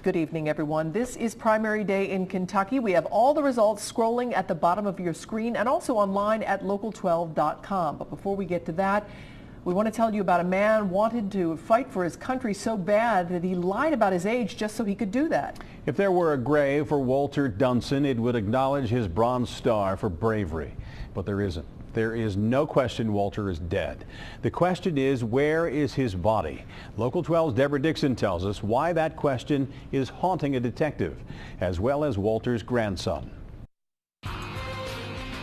Good evening, everyone. This is primary day in Kentucky. We have all the results scrolling at the bottom of your screen and also online at local12.com. But before we get to that, we want to tell you about a man wanted to fight for his country so bad that he lied about his age just so he could do that. If there were a grave for Walter Dunson, it would acknowledge his Bronze Star for bravery. But there isn't. There is no question Walter is dead. The question is, where is his body? Local 12's Deb Dixon tells us why that question is haunting a detective, as well as Walter's grandson.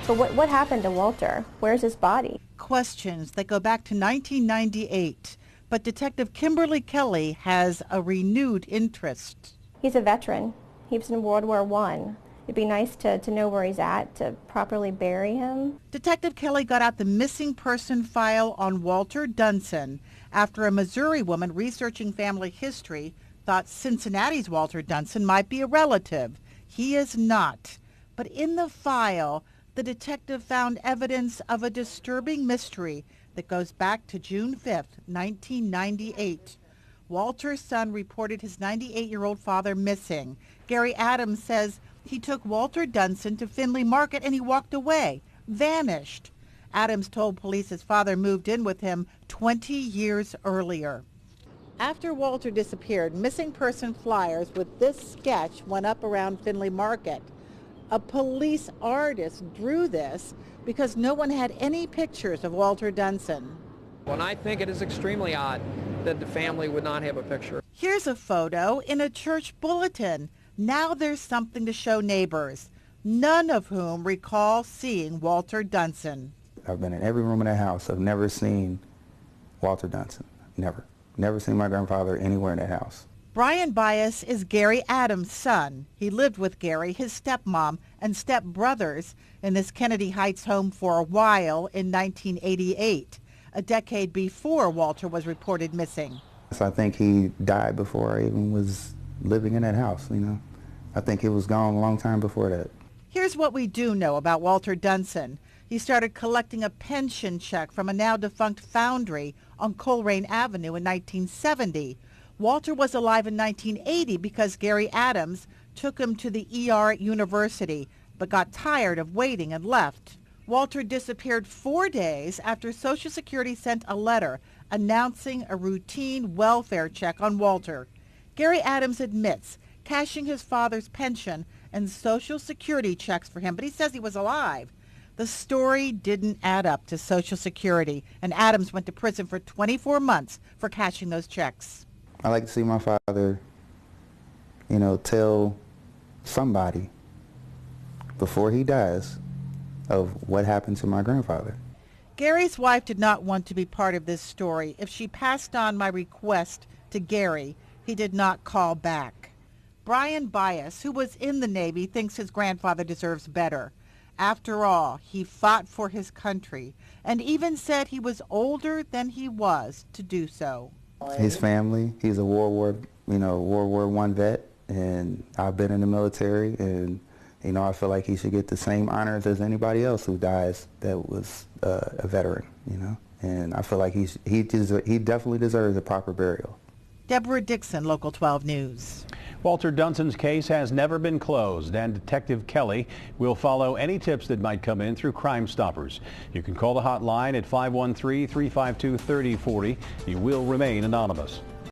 So what happened to Walter? Where's his body? Questions that go back to 1998, but Detective Kimberly Kelley has a renewed interest. He's a veteran. He was in World War I. It'd be nice to know where he's at, to properly bury him. Detective Kelley got out the missing person file on Walter Dunson after a Missouri woman researching family history thought Cincinnati's Walter Dunson might be a relative. He is not. But in the file, the detective found evidence of a disturbing mystery that goes back to June 5th, 1998. Walter's son reported his 98-year-old father missing. Gary Adams says he took Walter Dunson to Findlay Market and he walked away, vanished. Adams told police his father moved in with him 20 years earlier. After Walter disappeared, missing person flyers with this sketch went up around Findlay Market. A police artist drew this because no one had any pictures of Walter Dunson. Well, I think it is extremely odd that the family would not have a picture. Here's a photo in a church bulletin. Now there's something to show neighbors, none of whom recall seeing Walter Dunson. I've been in every room in that house. I've never seen Walter Dunson. Never. Never seen my grandfather anywhere in that house. Brian Bias is Gary Adams' son. He lived with Gary, his stepmom, and stepbrothers in this Kennedy Heights home for a while in 1988, a decade before Walter was reported missing. So I think he died before I even was living in that house, you know. I think he was gone a long time before that. Here's what we do know about Walter Dunson. He started collecting a pension check from a now defunct foundry on Coleraine Avenue in 1970. Walter was alive in 1980 because Gary Adams took him to the ER at university, but got tired of waiting and left. Walter disappeared 4 days after Social Security sent a letter announcing a routine welfare check on Walter. Gary Adams admits cashing his father's pension and Social Security checks for him, but he says he was alive. The story didn't add up to Social Security, and Adams went to prison for 24 months for cashing those checks. I like to see my father, you know, tell somebody before he dies of what happened to my grandfather. Gary's wife did not want to be part of this story. If she passed on my request to Gary, he did not call back. Brian Bias, who was in the Navy, thinks his grandfather deserves better. After all, he fought for his country and even said he was older than he was to do so. His family, he's a World War I vet, and I've been in the military, and you know, I feel like he should get the same honors as anybody else who dies that was a veteran, you know. And I feel like he definitely deserves a proper burial. Deborah Dixon, Local 12 News. Walter Dunson's case has never been closed, and Detective Kelley will follow any tips that might come in through Crime Stoppers. You can call the hotline at 513-352-3040. You will remain anonymous.